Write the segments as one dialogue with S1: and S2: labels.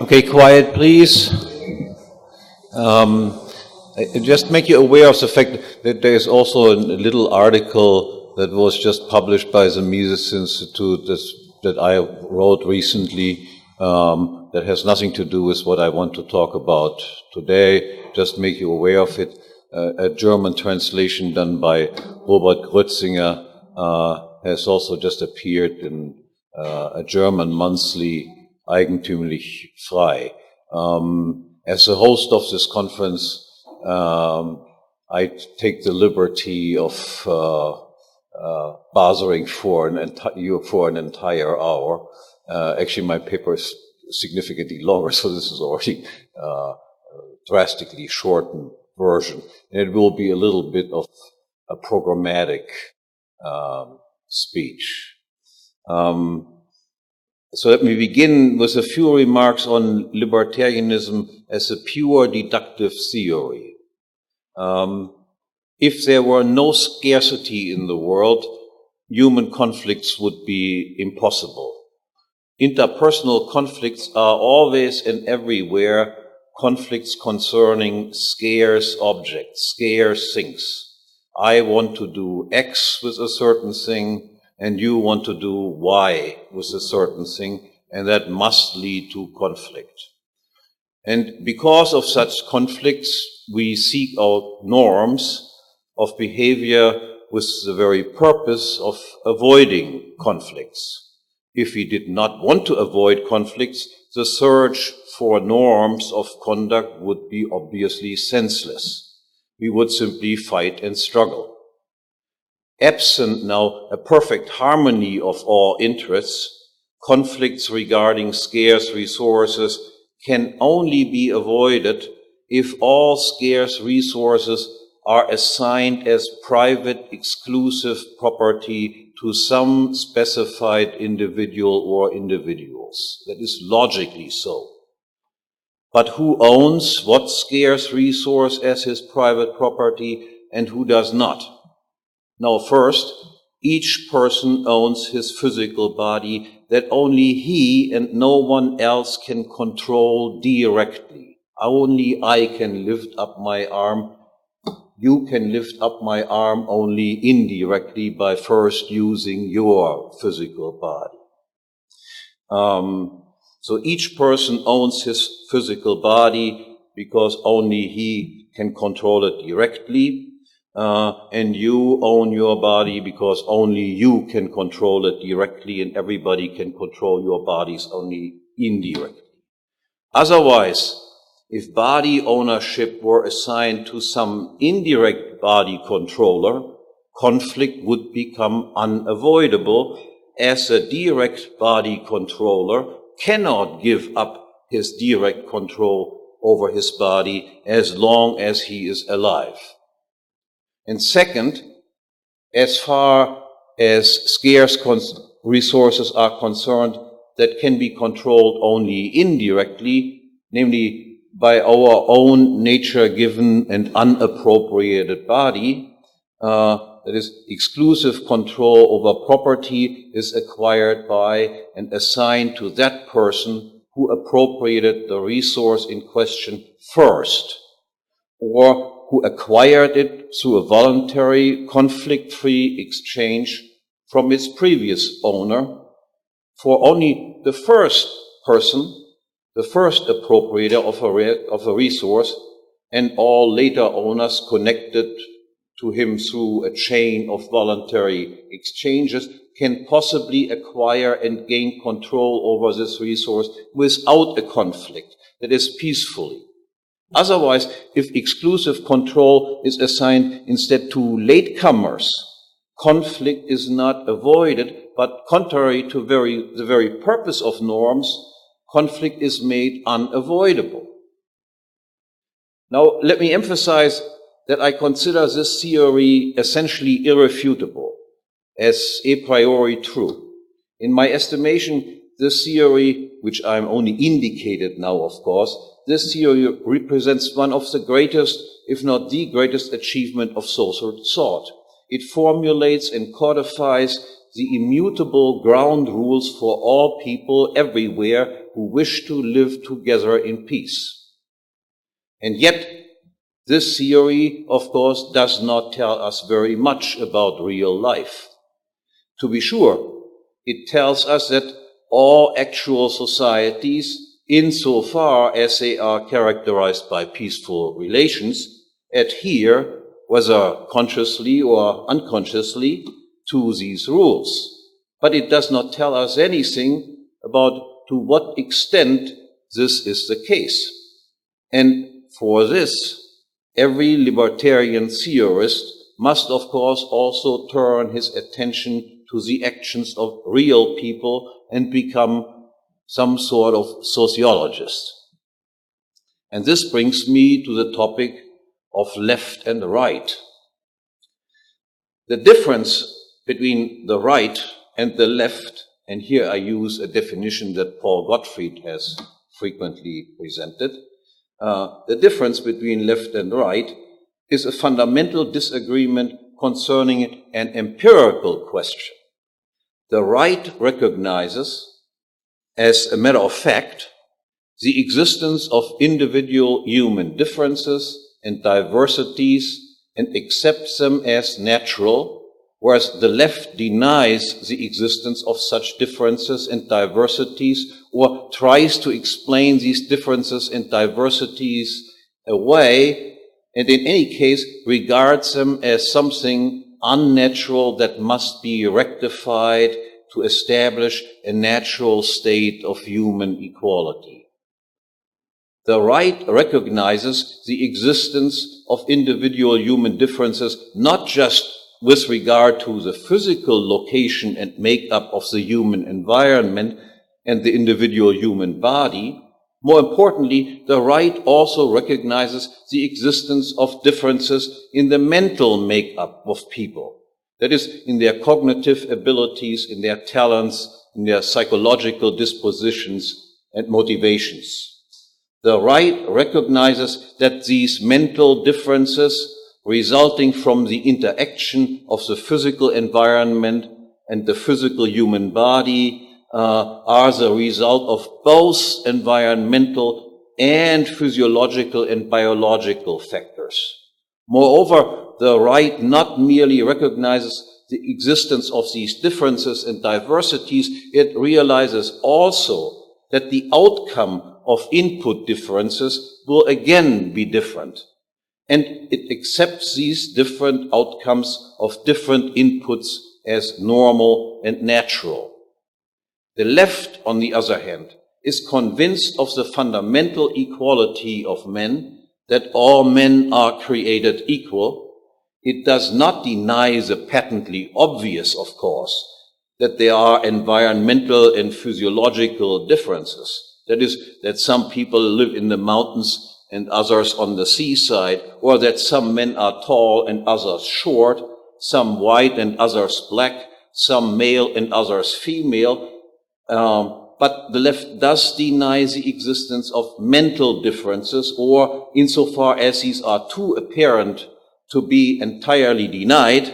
S1: Okay, quiet, please. Just make you aware of the fact that there is also a little article that was just published by the Mises Institute that I wrote recently that has nothing to do with what I want to talk about today. Just make you aware of it. A German translation done by Robert Grötzinger has also just appeared in a German monthly, Eigentümlich Frei. As the host of this conference, I take the liberty of bothering you for an entire hour. Actually, my paper is significantly longer, so this is already a drastically shortened version. And it will be a little bit of a programmatic speech. So let me begin with a few remarks on libertarianism as a pure deductive theory. If there were no scarcity in the world, human conflicts would be impossible. Interpersonal conflicts are always and everywhere conflicts concerning scarce objects, scarce things. I want to do X with a certain thing, and you want to do Y with a certain thing, and that must lead to conflict. And because of such conflicts, we seek out norms of behavior with the very purpose of avoiding conflicts. If we did not want to avoid conflicts, the search for norms of conduct would be obviously senseless. We would simply fight and struggle. Absent now a perfect harmony of all interests, conflicts regarding scarce resources can only be avoided if all scarce resources are assigned as private exclusive property to some specified individual or individuals. That is logically so. But who owns what scarce resource as his private property and who does not? Now, first, each person owns his physical body that only he and no one else can control directly. Only I can lift up my arm. You can lift up my arm only indirectly by first using your physical body. So each person owns his physical body because only he can control it directly. And you own your body because only you can control it directly, and everybody can control your bodies only indirectly. Otherwise, if body ownership were assigned to some indirect body controller, conflict would become unavoidable, as a direct body controller cannot give up his direct control over his body as long as he is alive. And second, as far as scarce resources are concerned that can be controlled only indirectly, namely by our own nature-given and unappropriated body, that is, exclusive control over property is acquired by and assigned to that person who appropriated the resource in question first, or who acquired it through a voluntary, conflict-free exchange from its previous owner. For only the first person, the first appropriator of a resource, and all later owners connected to him through a chain of voluntary exchanges, can possibly acquire and gain control over this resource without a conflict, that is, peacefully. Otherwise, if exclusive control is assigned instead to latecomers, conflict is not avoided, but contrary to the very purpose of norms, conflict is made unavoidable. Now, let me emphasize that I consider this theory essentially irrefutable, as a priori true. In my estimation, this theory, which I'm only indicated now, of course, this theory represents one of the greatest, if not the greatest, achievement of social thought. It formulates and codifies the immutable ground rules for all people everywhere who wish to live together in peace. And yet, this theory, of course, does not tell us very much about real life. To be sure, it tells us that all actual societies, insofar as they are characterized by peaceful relations, adhere, whether consciously or unconsciously, to these rules. But it does not tell us anything about to what extent this is the case. And for this, every libertarian theorist must, of course, also turn his attention to the actions of real people and become some sort of sociologist. And this brings me to the topic of left and right. The difference between the right and the left, and here I use a definition that Paul Gottfried has frequently presented, the difference between left and right is a fundamental disagreement concerning an empirical question. The right recognizes, as a matter of fact, the existence of individual human differences and diversities and accepts them as natural, whereas the left denies the existence of such differences and diversities or tries to explain these differences and diversities away, and in any case regards them as something unnatural that must be rectified to establish a natural state of human equality. The right recognizes the existence of individual human differences not just with regard to the physical location and makeup of the human environment and the individual human body. More importantly, the right also recognizes the existence of differences in the mental makeup of people. That is, in their cognitive abilities, in their talents, in their psychological dispositions and motivations. The right recognizes that these mental differences resulting from the interaction of the physical environment and the physical human body are the result of both environmental and physiological and biological factors. Moreover, the right not merely recognizes the existence of these differences and diversities, it realizes also that the outcome of input differences will again be different. And it accepts these different outcomes of different inputs as normal and natural. The left, on the other hand, is convinced of the fundamental equality of men, that all men are created equal. It does not deny the patently obvious, of course, that there are environmental and physiological differences. That is, that some people live in the mountains and others on the seaside, or that some men are tall and others short, some white and others black, some male and others female. But the left does deny the existence of mental differences, or insofar as these are too apparent to be entirely denied,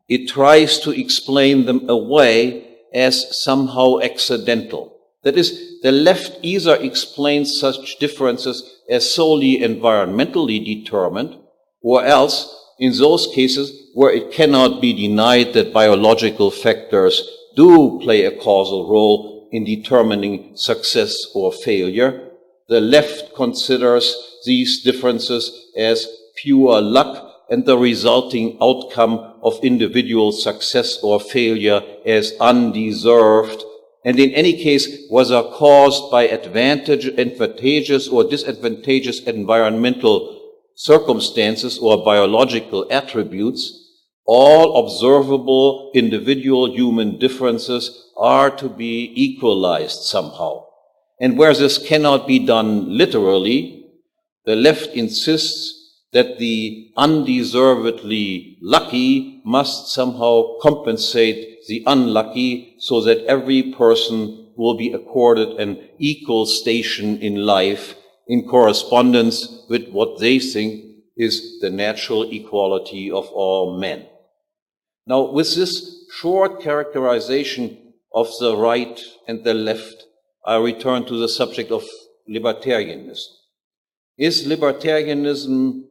S1: it tries to explain them away as somehow accidental. That is, the left either explains such differences as solely environmentally determined, or else, in those cases where it cannot be denied that biological factors do play a causal role in determining success or failure, the left considers these differences as pure luck and the resulting outcome of individual success or failure as undeserved, and in any case, whether caused by advantageous or disadvantageous environmental circumstances or biological attributes, all observable individual human differences are to be equalized somehow. And where this cannot be done literally, the left insists that the undeservedly lucky must somehow compensate the unlucky, so that every person will be accorded an equal station in life in correspondence with what they think is the natural equality of all men. Now, with this short characterization of the right and the left, I return to the subject of libertarianism. Is libertarianism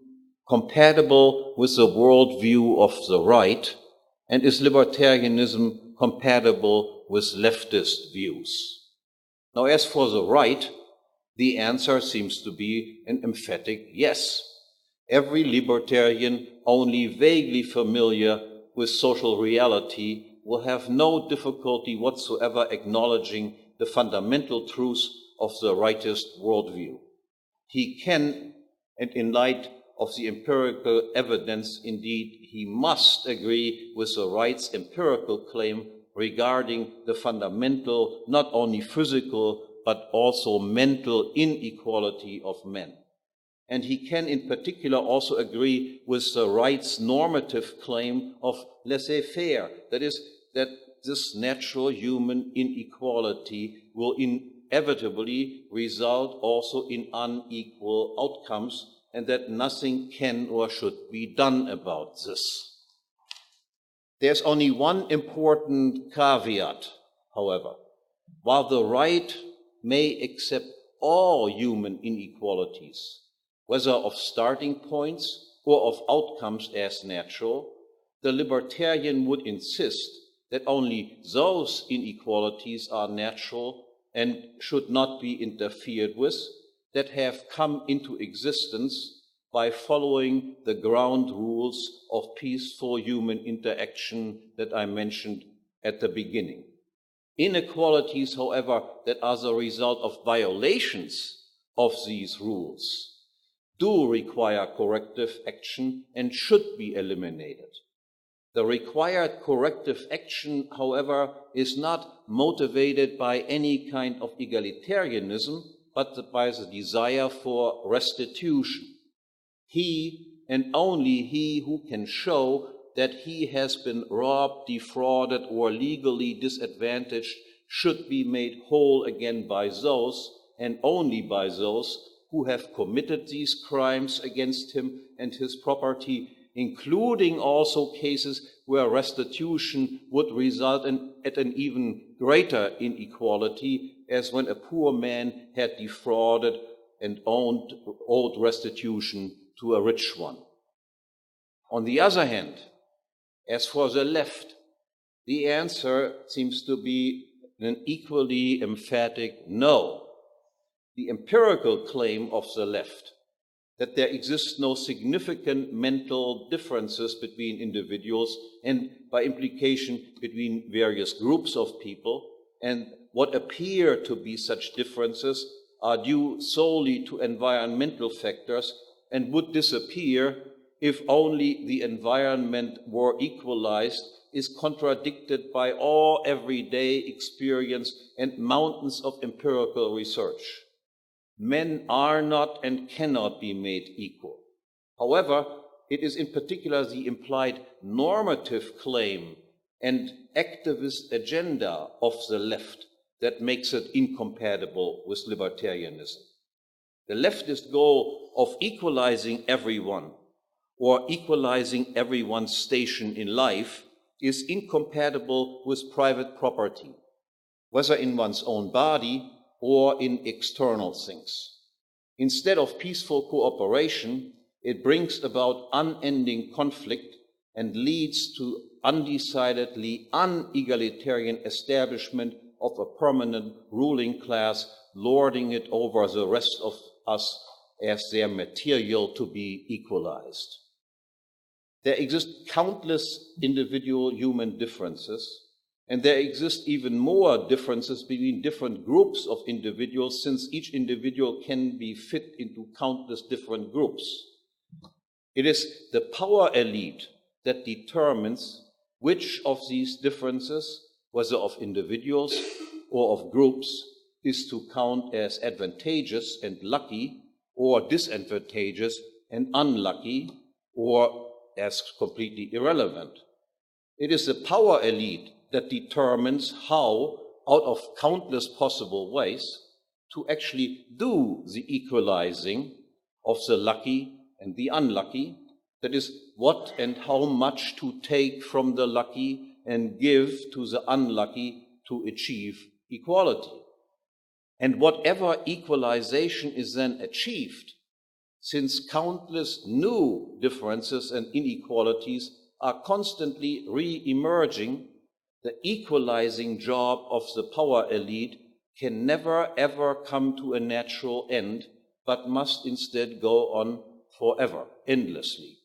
S1: compatible with the worldview of the right, and is libertarianism compatible with leftist views? Now, as for the right, the answer seems to be an emphatic yes. Every libertarian only vaguely familiar with social reality will have no difficulty whatsoever acknowledging the fundamental truths of the rightist worldview. He can, and in light of the empirical evidence, indeed, he must agree with the right's empirical claim regarding the fundamental, not only physical, but also mental inequality of men. And he can in particular also agree with the right's normative claim of laissez-faire, that is, that this natural human inequality will inevitably result also in unequal outcomes, and that nothing can or should be done about this. There's only one important caveat, however. While the right may accept all human inequalities, whether of starting points or of outcomes as natural, the libertarian would insist that only those inequalities are natural and should not be interfered with that have come into existence by following the ground rules of peaceful human interaction that I mentioned at the beginning. Inequalities, however, that are the result of violations of these rules do require corrective action and should be eliminated. The required corrective action, however, is not motivated by any kind of egalitarianism, but by the desire for restitution. He and only he who can show that he has been robbed, defrauded, or legally disadvantaged should be made whole again by those, and only by those, who have committed these crimes against him and his property, including also cases where restitution would result at an even greater inequality, as when a poor man had defrauded and owed restitution to a rich one. On the other hand, as for the left, the answer seems to be an equally emphatic no. The empirical claim of the left that there exist no significant mental differences between individuals and by implication between various groups of people, and what appear to be such differences are due solely to environmental factors and would disappear if only the environment were equalized, is contradicted by all everyday experience and mountains of empirical research. Men are not and cannot be made equal. However, it is in particular the implied normative claim and activist agenda of the left that makes it incompatible with libertarianism. The leftist goal of equalizing everyone or equalizing everyone's station in life is incompatible with private property, whether in one's own body or in external things. Instead of peaceful cooperation, it brings about unending conflict and leads to undecidedly unegalitarian establishment of a permanent ruling class, lording it over the rest of us as their material to be equalized. There exist countless individual human differences, and there exist even more differences between different groups of individuals, since each individual can be fit into countless different groups. It is the power elite that determines which of these differences, whether of individuals or of groups, is to count as advantageous and lucky, or disadvantageous and unlucky, or as completely irrelevant. It is the power elite that determines how, out of countless possible ways, to actually do the equalizing of the lucky and the unlucky, that is, what and how much to take from the lucky and give to the unlucky to achieve equality. And whatever equalization is then achieved, since countless new differences and inequalities are constantly re-emerging, the equalizing job of the power elite can never ever come to a natural end, but must instead go on forever, endlessly.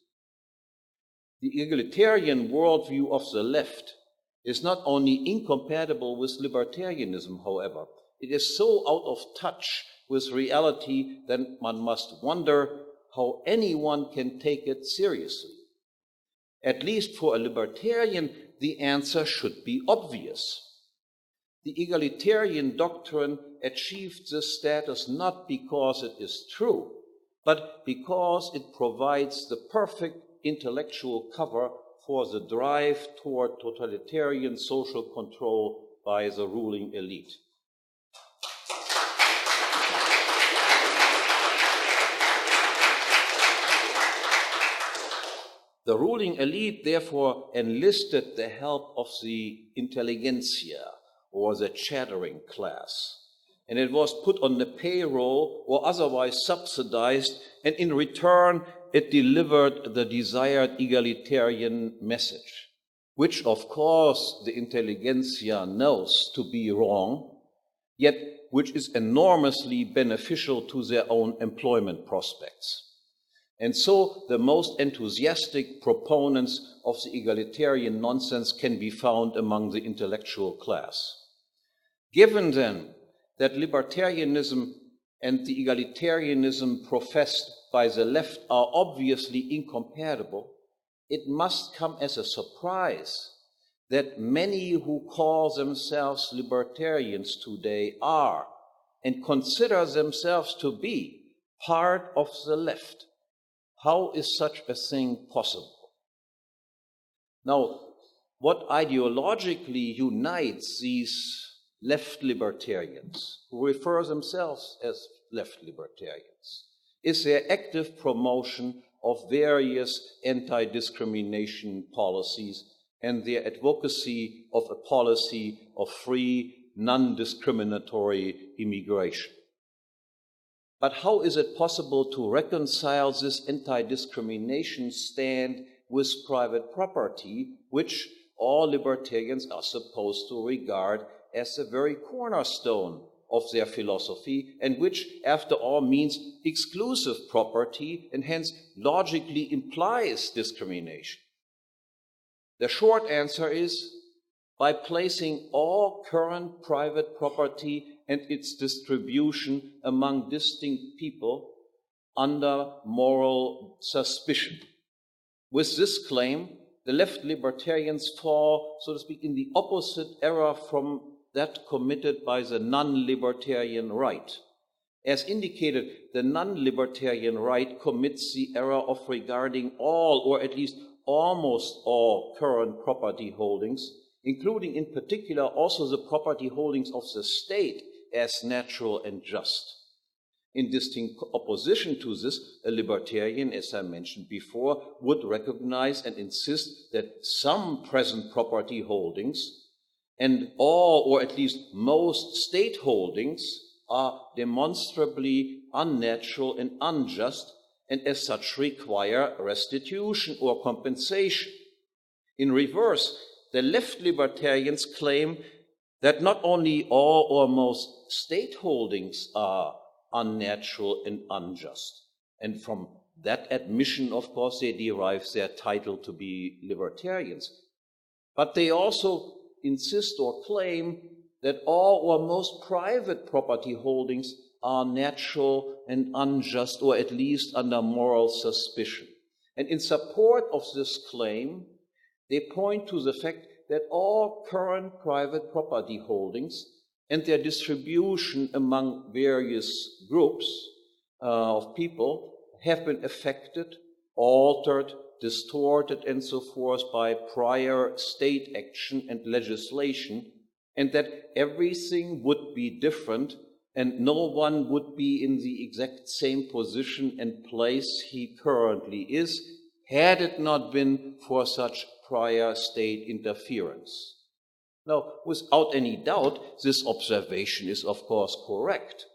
S1: The egalitarian worldview of the left is not only incompatible with libertarianism, however, it is so out of touch with reality that one must wonder how anyone can take it seriously. At least for a libertarian, the answer should be obvious. The egalitarian doctrine achieved this status not because it is true, but because it provides the perfect intellectual cover for the drive toward totalitarian social control by the ruling elite. The ruling elite therefore enlisted the help of the intelligentsia, or the chattering class, and it was put on the payroll or otherwise subsidized, and in return it delivered the desired egalitarian message, which of course the intelligentsia knows to be wrong, yet which is enormously beneficial to their own employment prospects. And so the most enthusiastic proponents of the egalitarian nonsense can be found among the intellectual class. Given then that libertarianism and the egalitarianism professed by the left are obviously incompatible, it must come as a surprise that many who call themselves libertarians today are and consider themselves to be part of the left. How is such a thing possible? Now, what ideologically unites these left libertarians, who refer themselves as left libertarians, is their active promotion of various anti-discrimination policies and their advocacy of a policy of free, non-discriminatory immigration. But how is it possible to reconcile this anti-discrimination stand with private property, which all libertarians are supposed to regard as the very cornerstone of their philosophy, and which, after all, means exclusive property and hence logically implies discrimination? The short answer is by placing all current private property and its distribution among distinct people under moral suspicion. With this claim, the left libertarians fall, so to speak, in the opposite error from that committed by the non-libertarian right. As indicated, the non-libertarian right commits the error of regarding all, or at least almost all, current property holdings, including in particular also the property holdings of the state, as natural and just. In distinct opposition to this, a libertarian, as I mentioned before, would recognize and insist that some present property holdings and all, or at least most, state holdings are demonstrably unnatural and unjust, and as such require restitution or compensation. In reverse, the left libertarians claim that not only all or most state holdings are unnatural and unjust, and from that admission, of course, they derive their title to be libertarians, but they also insist or claim that all or most private property holdings are natural and unjust, or at least under moral suspicion. And in support of this claim, they point to the fact that all current private property holdings and their distribution among various groups of people have been affected, altered, distorted, and so forth by prior state action and legislation, and that everything would be different and no one would be in the exact same position and place he currently is, had it not been for such prior state interference. Now, without any doubt, this observation is of course correct,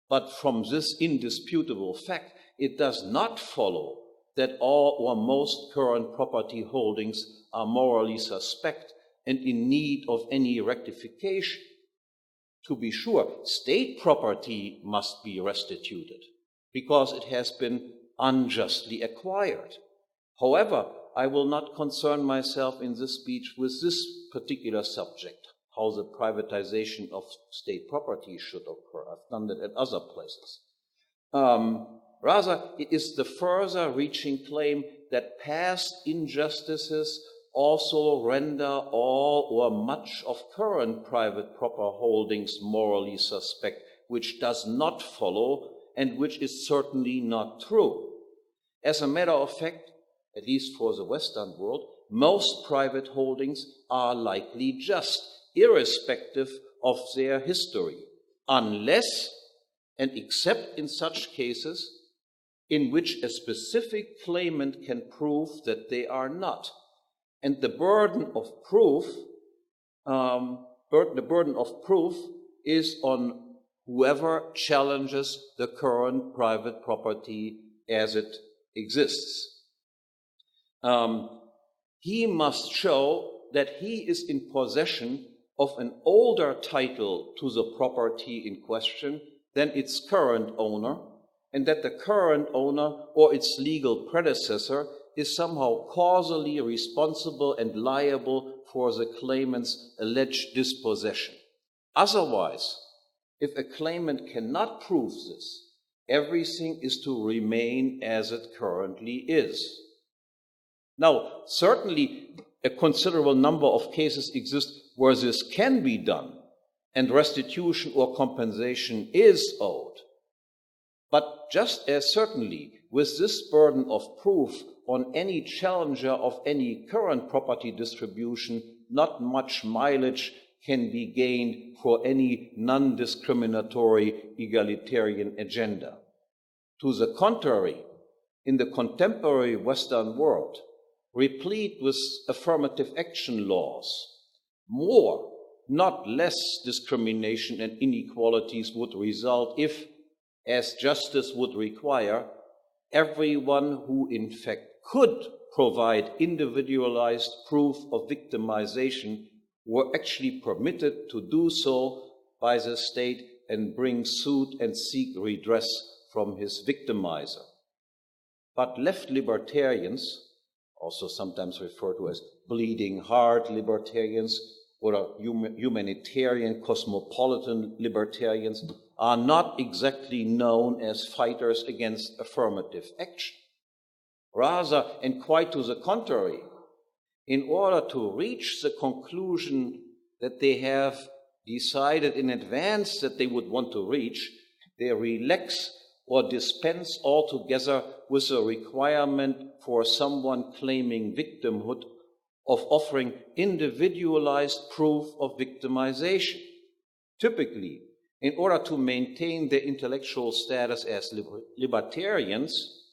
S1: but from this indisputable fact, it does not follow that all or most current property holdings are morally suspect and in need of any rectification. To be sure, state property must be restituted because it has been unjustly acquired. However, I will not concern myself in this speech with this particular subject, how the privatization of state property should occur. I've done that at other places. Rather, it is the further reaching claim that past injustices also render all or much of current private proper holdings morally suspect, which does not follow and which is certainly not true. As a matter of fact, at least for the Western world, most private holdings are likely just, irrespective of their history, unless and except in such cases in which a specific claimant can prove that they are not. And the burden of proof, is on whoever challenges the current private property as it exists. He must show that he is in possession of an older title to the property in question than its current owner, and that the current owner or its legal predecessor is somehow causally responsible and liable for the claimant's alleged dispossession. Otherwise, if a claimant cannot prove this, everything is to remain as it currently is. Now, certainly a considerable number of cases exist where this can be done and restitution or compensation is owed. But just as certainly with this burden of proof on any challenger of any current property distribution, not much mileage can be gained for any non-discriminatory egalitarian agenda. To the contrary, in the contemporary Western world, replete with affirmative action laws, more, not less discrimination and inequalities would result if, as justice would require, everyone who in fact could provide individualized proof of victimization were actually permitted to do so by the state and bring suit and seek redress from his victimizer. But left libertarians, also sometimes referred to as bleeding heart libertarians or humanitarian cosmopolitan libertarians, are not exactly known as fighters against affirmative action. Rather, and quite to the contrary, in order to reach the conclusion that they have decided in advance that they would want to reach, they relax or dispense altogether with the requirement for someone claiming victimhood of offering individualized proof of victimization. Typically, in order to maintain their intellectual status as libertarians,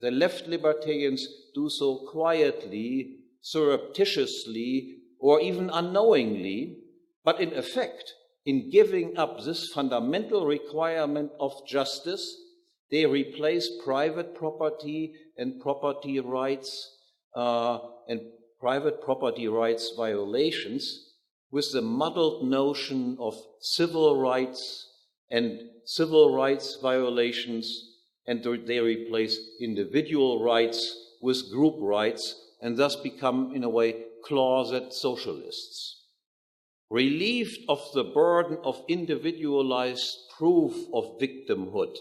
S1: the left libertarians do so quietly, surreptitiously, or even unknowingly, but in effect, in giving up this fundamental requirement of justice, they replace private property and property rights and private property rights violations with the muddled notion of civil rights and civil rights violations, and they replace individual rights with group rights and thus become, in a way, closet socialists. Relieved of the burden of individualized proof of victimhood,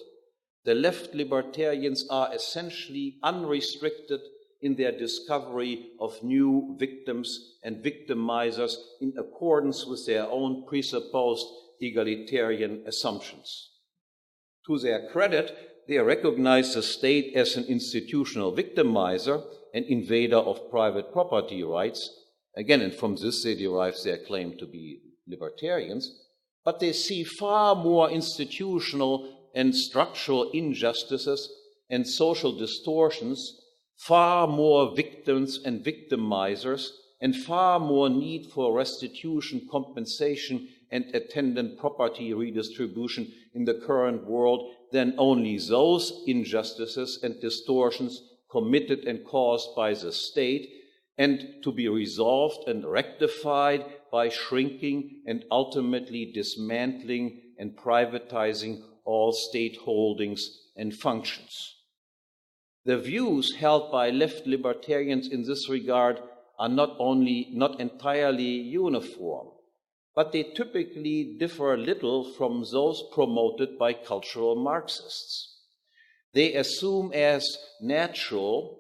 S1: the left libertarians are essentially unrestricted in their discovery of new victims and victimizers in accordance with their own presupposed egalitarian assumptions. To their credit, they recognize the state as an institutional victimizer and invader of private property rights. Again, and from this they derive their claim to be libertarians, but they see far more institutional and structural injustices and social distortions far more victims and victimizers, and far more need for restitution, compensation, and attendant property redistribution in the current world than only those injustices and distortions committed and caused by the state, and to be resolved and rectified by shrinking and ultimately dismantling and privatizing all state holdings and functions. The views held by left libertarians in this regard are not entirely uniform, but they typically differ little from those promoted by cultural Marxists. They assume as natural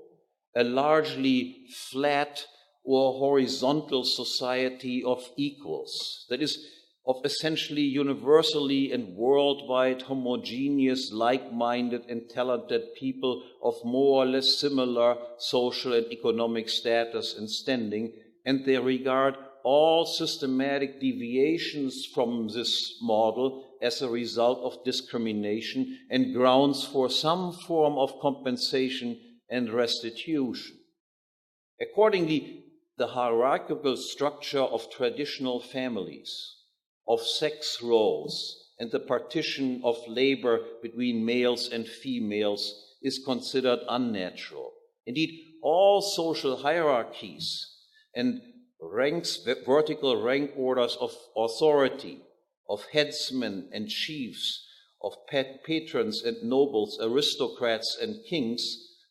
S1: a largely flat or horizontal society of equals, that is, of essentially universally and worldwide homogeneous, like-minded and talented people of more or less similar social and economic status and standing, and they regard all systematic deviations from this model as a result of discrimination and grounds for some form of compensation and restitution. Accordingly, the hierarchical structure of traditional families, of sex roles, and the partition of labor between males and females is considered unnatural. Indeed, all social hierarchies and ranks, vertical rank orders of authority, of headsmen and chiefs, of patrons and nobles, aristocrats and kings,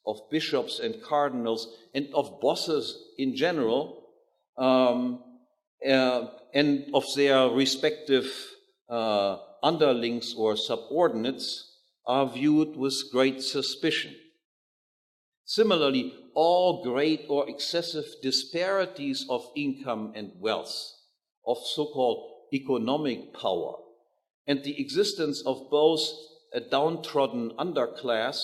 S1: of bishops and cardinals, and of bosses in general, and of their respective underlings or subordinates, are viewed with great suspicion. Similarly, all great or excessive disparities of income and wealth, of so-called economic power, and the existence of both a downtrodden underclass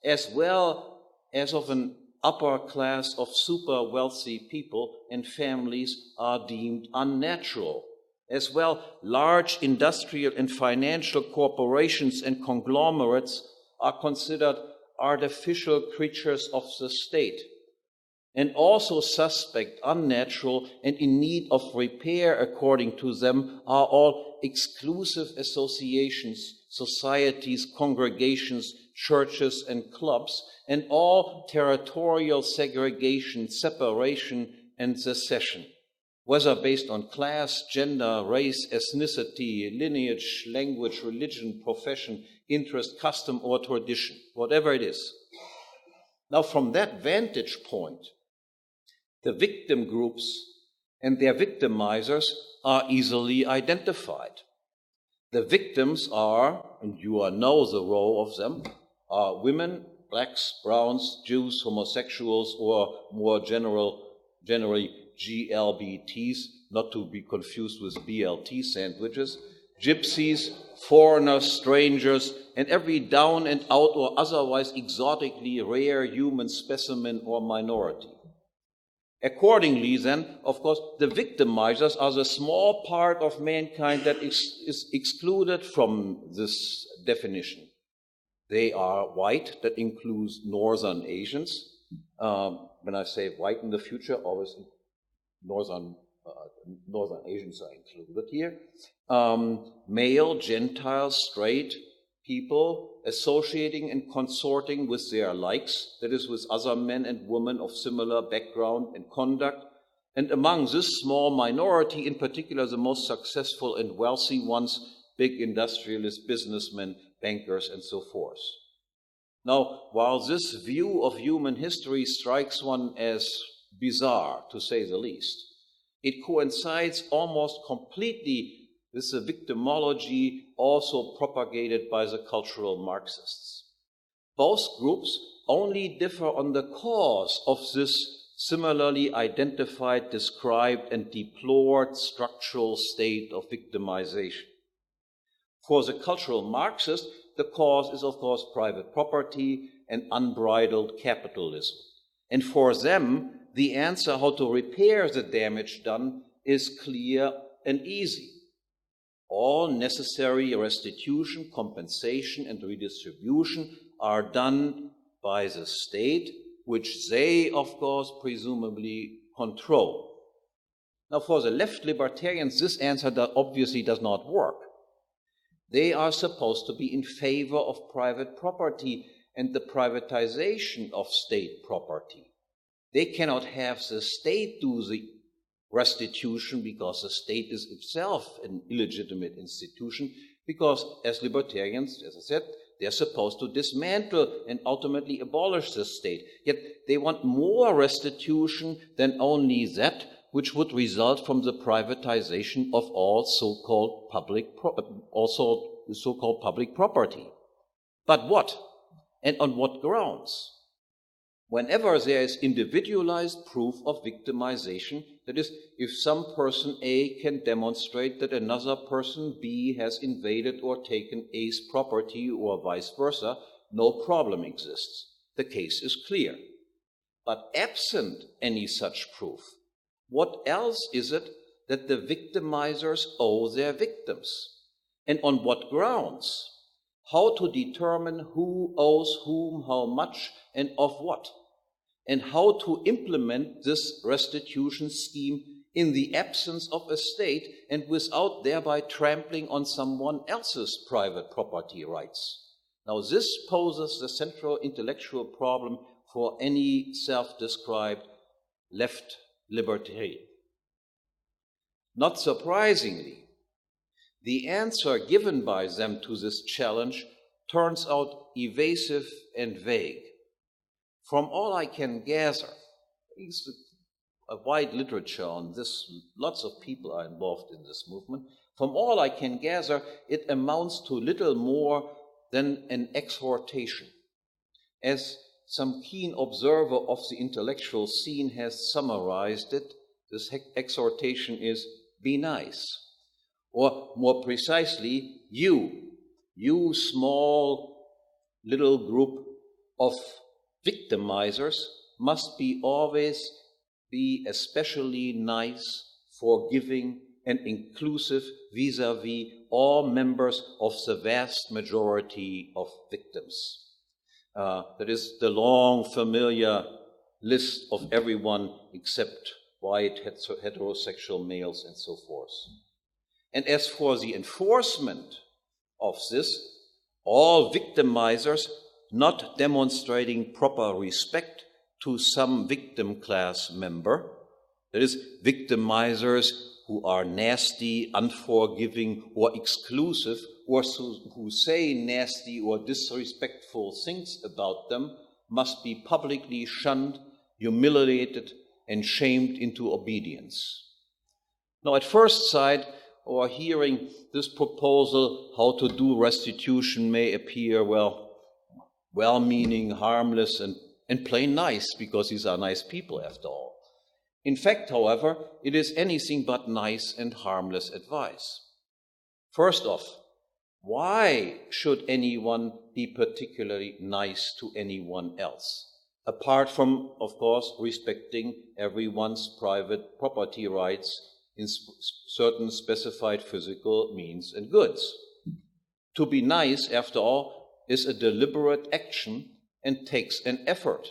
S1: as well as of an upper class of super wealthy people and families are deemed unnatural. As well, large industrial and financial corporations and conglomerates are considered artificial creatures of the state, and also suspect, unnatural, and in need of repair according to them are all exclusive associations, societies, congregations, churches, and clubs, and all territorial segregation, separation, and secession, whether based on class, gender, race, ethnicity, lineage, language, religion, profession, interest, custom, or tradition, whatever it is. Now, from that vantage point, the victim groups and their victimizers are easily identified. The victims are, and you know the role of them, are women, blacks, browns, Jews, homosexuals, or more generally GLBTs, not to be confused with BLT sandwiches, gypsies, foreigners, strangers, and every down and out or otherwise exotically rare human specimen or minority. Accordingly, then, of course, the victimizers are the small part of mankind that is excluded from this definition. They are white, that includes Northern Asians. When I say white in the future, obviously Northern Asians are included here. Male, Gentile, straight people associating and consorting with their likes, that is, with other men and women of similar background and conduct. And among this small minority, in particular the most successful and wealthy ones, big industrialists, businessmen, bankers, and so forth. Now, while this view of human history strikes one as bizarre, to say the least, it coincides almost completely with the victimology also propagated by the cultural Marxists. Both groups only differ on the cause of this similarly identified, described, and deplored structural state of victimization. For the cultural Marxist, the cause is, of course, private property and unbridled capitalism. And for them, the answer how to repair the damage done is clear and easy. All necessary restitution, compensation, and redistribution are done by the state which they, of course, presumably control. Now, for the left libertarians, this answer obviously does not work. They are supposed to be in favor of private property and the privatization of state property. They cannot have the state do the restitution because the state is itself an illegitimate institution, because as libertarians, as I said, they're supposed to dismantle and ultimately abolish the state. Yet they want more restitution than only that which would result from the privatization of all so-called public property. But what? And on what grounds? Whenever there is individualized proof of victimization, that is, if some person A can demonstrate that another person B has invaded or taken A's property or vice versa, no problem exists. The case is clear. But absent any such proof, what else is it that the victimizers owe their victims? And on what grounds? How to determine who owes whom how much and of what? And how to implement this restitution scheme in the absence of a state and without thereby trampling on someone else's private property rights. Now, this poses the central intellectual problem for any self-described left libertarian. Not surprisingly, the answer given by them to this challenge turns out evasive and vague. From all I can gather, there's a wide literature on this, lots of people are involved in this movement. From all I can gather, it amounts to little more than an exhortation. As some keen observer of the intellectual scene has summarized it, this exhortation is, be nice. Or more precisely, you small little group of victimizers must always be especially nice, forgiving, and inclusive vis-à-vis all members of the vast majority of victims. That is the long, familiar list of everyone except white, heterosexual males, and so forth. And as for the enforcement of this, all victimizers not demonstrating proper respect to some victim class member, that is, victimizers who are nasty, unforgiving, or exclusive, or who say nasty or disrespectful things about them, must be publicly shunned, humiliated, and shamed into obedience. Now, at first sight, or hearing this proposal, how to do restitution may appear, well-meaning, harmless, and plain nice, because these are nice people after all. In fact, however, it is anything but nice and harmless advice. First off, why should anyone be particularly nice to anyone else? Apart from, of course, respecting everyone's private property rights in certain specified physical means and goods. To be nice, after all, is a deliberate action and takes an effort.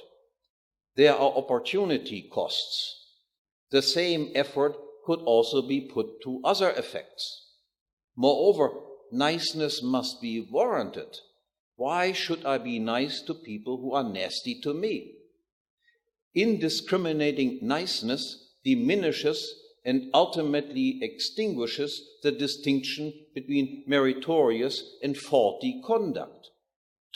S1: There are opportunity costs. The same effort could also be put to other effects. Moreover, niceness must be warranted. Why should I be nice to people who are nasty to me? Indiscriminating niceness diminishes and ultimately extinguishes the distinction between meritorious and faulty conduct.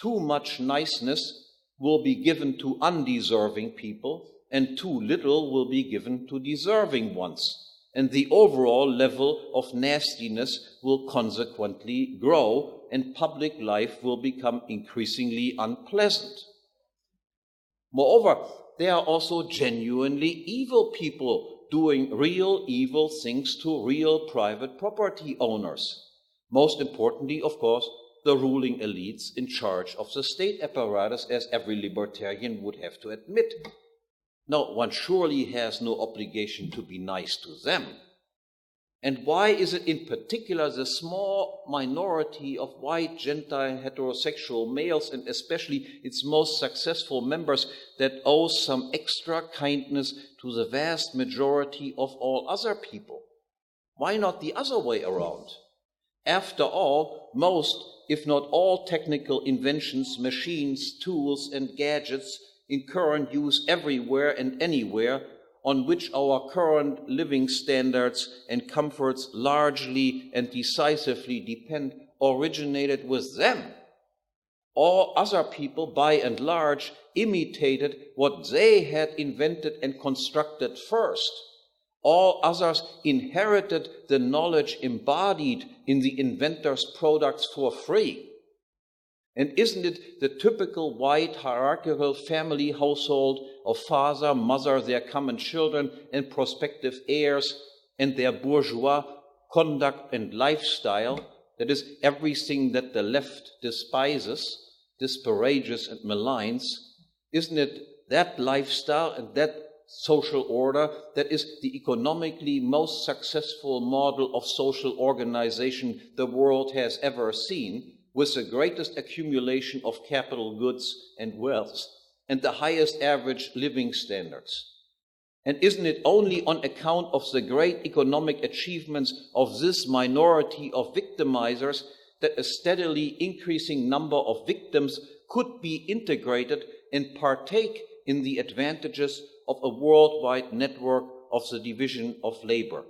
S1: Too much niceness will be given to undeserving people, and too little will be given to deserving ones, and the overall level of nastiness will consequently grow, and public life will become increasingly unpleasant. Moreover, there are also genuinely evil people doing real evil things to real private property owners. Most importantly, of course, the ruling elites in charge of the state apparatus, as every libertarian would have to admit. Now, one surely has no obligation to be nice to them. And why is it in particular the small minority of white, gentile, heterosexual males, and especially its most successful members, that owes some extra kindness to the vast majority of all other people? Why not the other way around? After all, most, if not all, technical inventions, machines, tools, and gadgets in current use everywhere and anywhere, on which our current living standards and comforts largely and decisively depend, originated with them. All other people, by and large, imitated what they had invented and constructed first. All others inherited the knowledge embodied in the inventor's products for free. And isn't it the typical white hierarchical family household of father, mother, their common children, and prospective heirs, and their bourgeois conduct and lifestyle, that is, everything that the left despises, disparages, and maligns? Isn't it that lifestyle and that social order that is the economically most successful model of social organization the world has ever seen, with the greatest accumulation of capital goods and wealth, and the highest average living standards? And isn't it only on account of the great economic achievements of this minority of victimizers that a steadily increasing number of victims could be integrated and partake in the advantages of a worldwide network of the division of labor?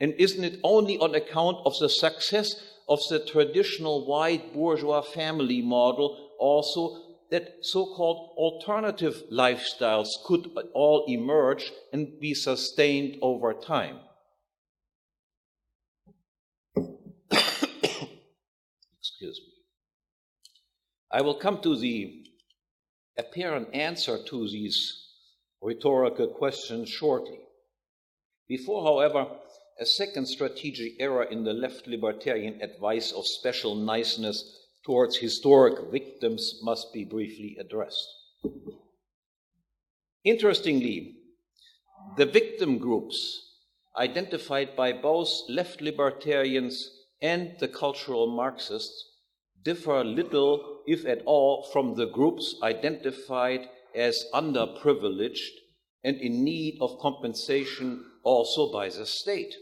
S1: And isn't it only on account of the success of the traditional white bourgeois family model also that so-called alternative lifestyles could all emerge and be sustained over time? Excuse me. I will come to the apparent answer to these rhetorical questions shortly. Before, however, a second strategic error in the left libertarian advice of special niceness towards historic victims must be briefly addressed. Interestingly, the victim groups identified by both left libertarians and the cultural Marxists differ little, if at all, from the groups identified as underprivileged and in need of compensation also by the state.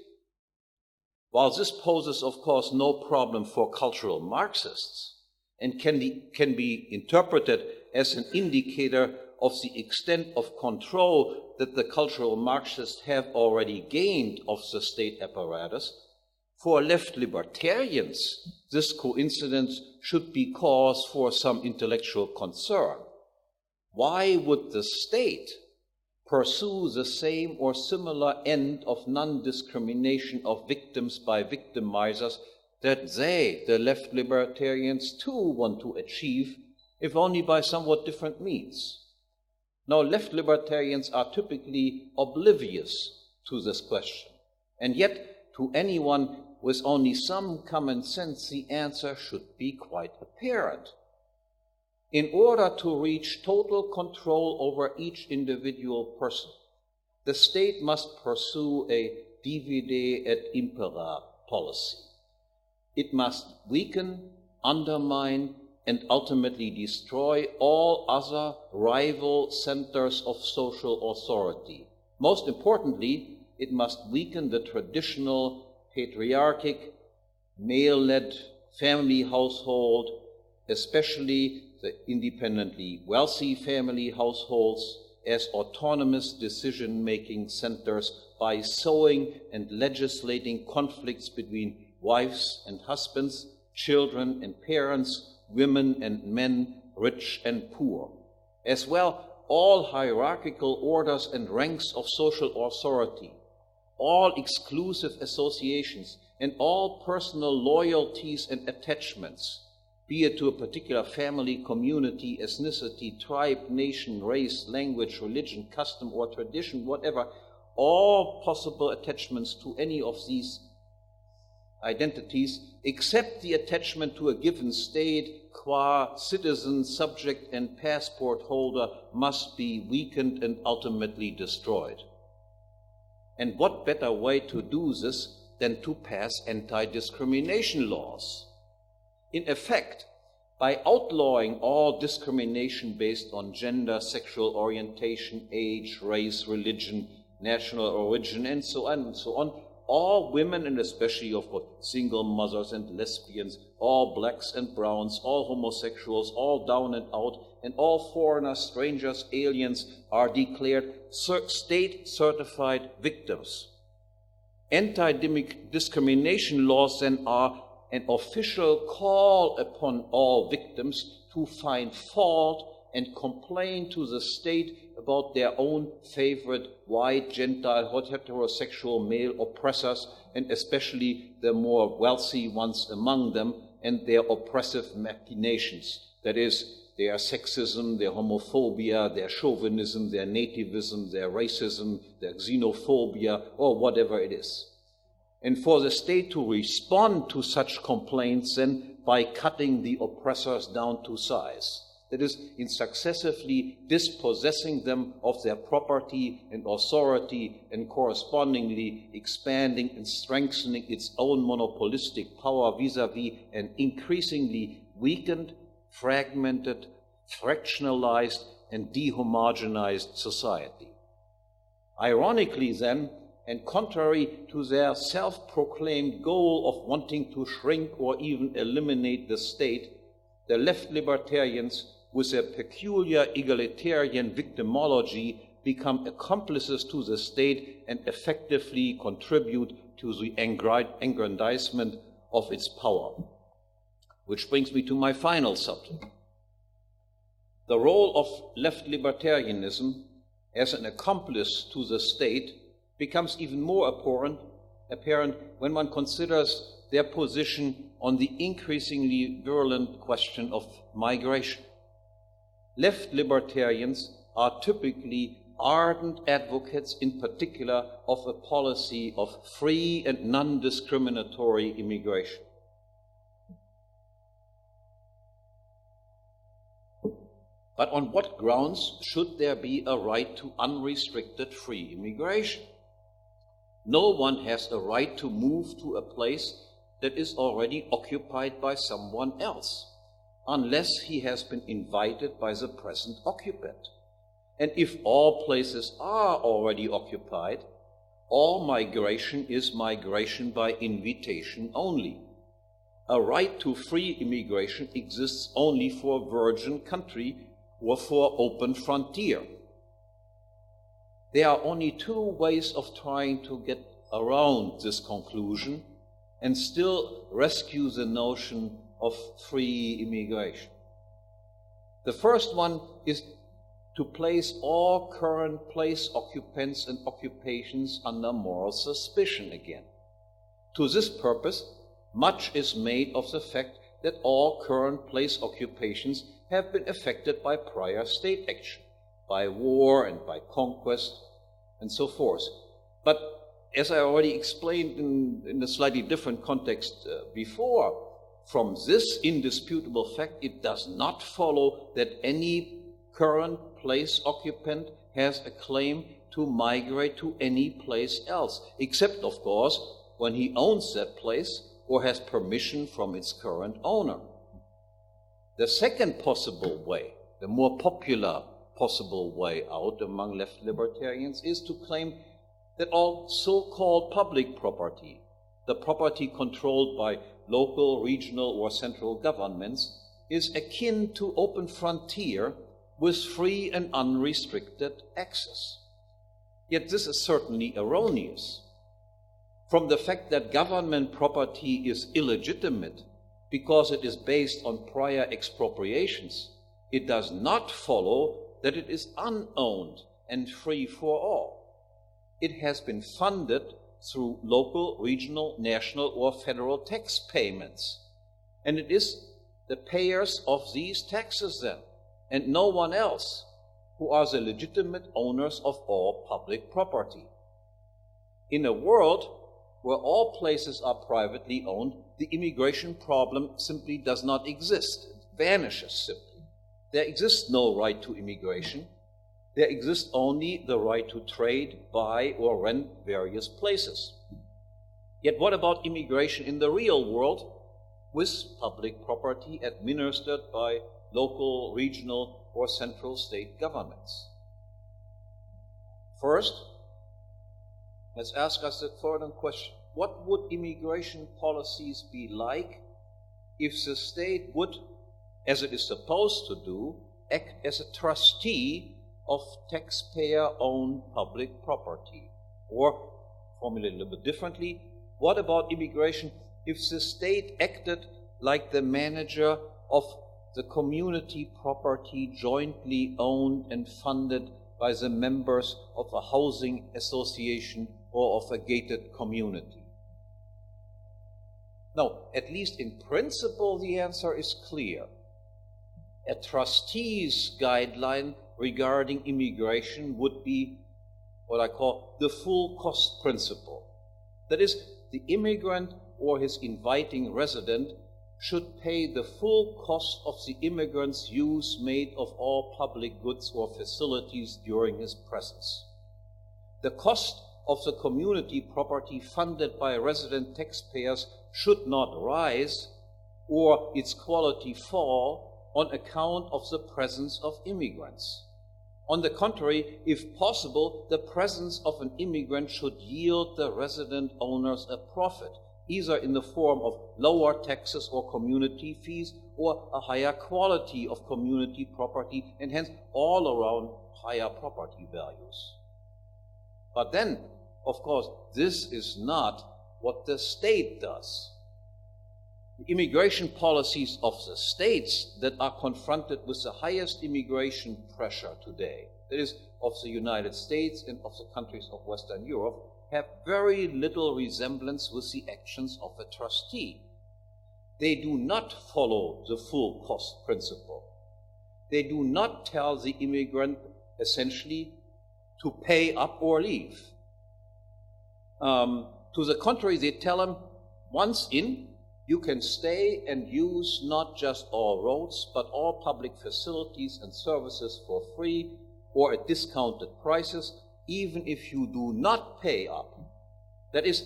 S1: While this poses, of course, no problem for cultural Marxists and can be interpreted as an indicator of the extent of control that the cultural Marxists have already gained of the state apparatus, for left libertarians, this coincidence should be cause for some intellectual concern. Why would the state pursue the same or similar end of non-discrimination of victims by victimizers that they, the left libertarians, too want to achieve, if only by somewhat different means? Now, left libertarians are typically oblivious to this question, and yet to anyone with only some common sense, the answer should be quite apparent. In order to reach total control over each individual person, the state must pursue a divide et impera policy. It must weaken, undermine, and ultimately destroy all other rival centers of social authority. Most importantly, it must weaken the traditional patriarchic, male-led family household, especially the independently wealthy family households, as autonomous decision-making centers by sowing and legislating conflicts between wives and husbands, children and parents, women and men, rich and poor. As well, all hierarchical orders and ranks of social authority, all exclusive associations, and all personal loyalties and attachments, be it to a particular family, community, ethnicity, tribe, nation, race, language, religion, custom, or tradition, whatever, all possible attachments to any of these identities, except the attachment to a given state, qua citizen, subject, and passport holder, must be weakened and ultimately destroyed. And what better way to do this than to pass anti-discrimination laws. In effect, by outlawing all discrimination based on gender, sexual orientation, age, race, religion, national origin, and so on, all women, and especially, of course, single mothers and lesbians, all blacks and browns, all homosexuals, all down and out, and all foreigners, strangers, aliens are declared state-certified victims. Anti-discrimination laws then are an official call upon all victims to find fault and complain to the state about their own favorite white, Gentile, heterosexual male oppressors, and especially the more wealthy ones among them, and their oppressive machinations. That is, their sexism, their homophobia, their chauvinism, their nativism, their racism, their xenophobia, or whatever it is. And for the state to respond to such complaints then by cutting the oppressors down to size. That is, in successively dispossessing them of their property and authority, and correspondingly expanding and strengthening its own monopolistic power vis-à-vis an increasingly weakened, fragmented, fractionalized, and dehomogenized society. Ironically then, and contrary to their self-proclaimed goal of wanting to shrink or even eliminate the state, the left libertarians, with their peculiar egalitarian victimology, become accomplices to the state and effectively contribute to the aggrandizement of its power. Which brings me to my final subject. The role of left libertarianism as an accomplice to the state becomes even more apparent when one considers their position on the increasingly virulent question of migration. Left libertarians are typically ardent advocates, in particular, of a policy of free and non-discriminatory immigration. But on what grounds should there be a right to unrestricted free immigration? No one has a right to move to a place that is already occupied by someone else, unless he has been invited by the present occupant. And if all places are already occupied, all migration is migration by invitation only. A right to free immigration exists only for a virgin country or for open frontier. There are only two ways of trying to get around this conclusion and still rescue the notion of free immigration. The first one is to place all current place occupants and occupations under moral suspicion again. To this purpose, much is made of the fact that all current place occupations have been affected by prior state action, by war and by conquest, and so forth. But as I already explained in a slightly different context before, from this indisputable fact, it does not follow that any current place occupant has a claim to migrate to any place else, except, of course, when he owns that place or has permission from its current owner. The second possible way, the more popular possible way out among left libertarians, is to claim that all so-called public property, the property controlled by local, regional, or central governments, is akin to open frontier with free and unrestricted access. Yet this is certainly erroneous. From the fact that government property is illegitimate because it is based on prior expropriations, it does not follow that it is unowned and free for all. It has been funded through local, regional, national, or federal tax payments. And it is the payers of these taxes then, and no one else, who are the legitimate owners of all public property. In a world where all places are privately owned, the immigration problem simply does not exist. It vanishes simply. There exists no right to immigration. There exists only the right to trade, buy, or rent various places. Yet what about immigration in the real world with public property administered by local, regional, or central state governments? First, let's ask us the following question. What would immigration policies be like if the state would, as it is supposed to do, act as a trustee of taxpayer-owned public property? Or, formulated a little bit differently, what about immigration if the state acted like the manager of the community property jointly owned and funded by the members of a housing association or of a gated community? Now, at least in principle, the answer is clear. A trustee's guideline regarding immigration would be what I call the full cost principle. That is, the immigrant or his inviting resident should pay the full cost of the immigrant's use made of all public goods or facilities during his presence. The cost of the community property funded by resident taxpayers should not rise or its quality fall on account of the presence of immigrants. On the contrary, if possible, the presence of an immigrant should yield the resident owners a profit, either in the form of lower taxes or community fees, or a higher quality of community property, and hence all around higher property values. But then, of course, this is not what the state does. The immigration policies of the states that are confronted with the highest immigration pressure today, that is, of the United States and of the countries of Western Europe, have very little resemblance with the actions of a trustee. They do not follow the full cost principle. They do not tell the immigrant essentially to pay up or leave. To the contrary, they tell him, once in, you can stay and use not just all roads, but all public facilities and services for free or at discounted prices, even if you do not pay up. That is,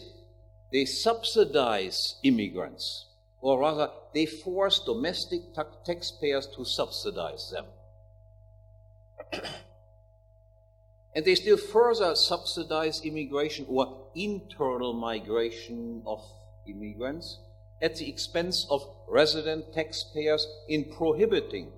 S1: they subsidize immigrants, or rather, they force domestic taxpayers to subsidize them. And they still further subsidize immigration or internal migration of immigrants at the expense of resident taxpayers in prohibiting,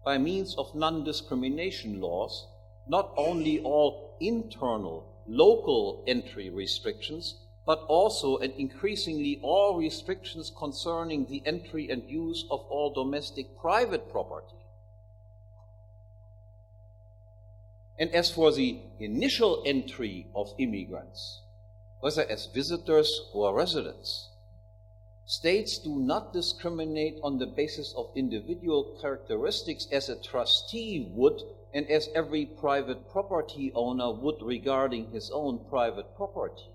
S1: by means of non-discrimination laws, not only all internal, local entry restrictions, but also and increasingly all restrictions concerning the entry and use of all domestic private property. And as for the initial entry of immigrants, whether as visitors or residents, states do not discriminate on the basis of individual characteristics as a trustee would and as every private property owner would regarding his own private property,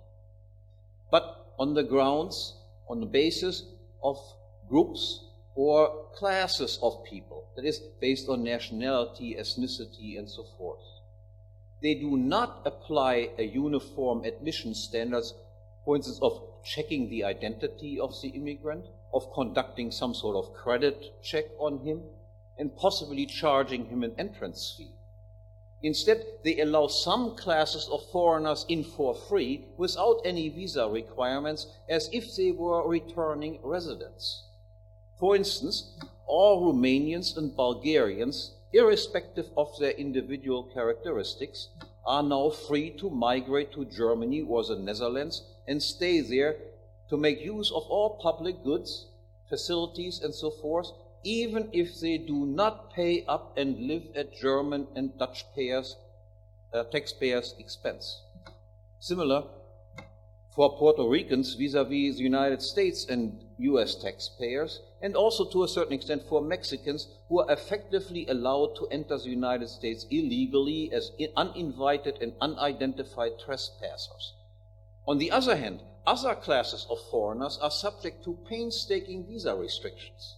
S1: but on the grounds, on the basis of groups or classes of people, that is, based on nationality, ethnicity, and so forth. They do not apply a uniform admission standards, for instance, of checking the identity of the immigrant, of conducting some sort of credit check on him, and possibly charging him an entrance fee. Instead, they allow some classes of foreigners in for free without any visa requirements, as if they were returning residents. For instance, all Romanians and Bulgarians, irrespective of their individual characteristics, are now free to migrate to Germany or the Netherlands and stay there to make use of all public goods, facilities, and so forth, even if they do not pay up and live at German and Dutch taxpayers' expense. Similar for Puerto Ricans vis-à-vis the United States and US taxpayers, and also to a certain extent for Mexicans who are effectively allowed to enter the United States illegally as uninvited and unidentified trespassers. On the other hand, other classes of foreigners are subject to painstaking visa restrictions.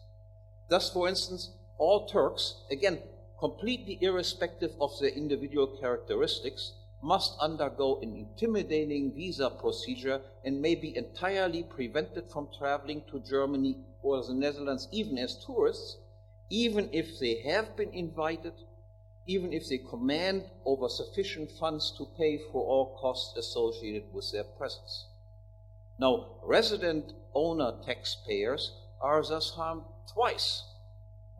S1: Thus, for instance, all Turks, again, completely irrespective of their individual characteristics, must undergo an intimidating visa procedure and may be entirely prevented from traveling to Germany or the Netherlands even as tourists, even if they have been invited, even if they command over sufficient funds to pay for all costs associated with their presence. Now, resident owner taxpayers are thus harmed twice.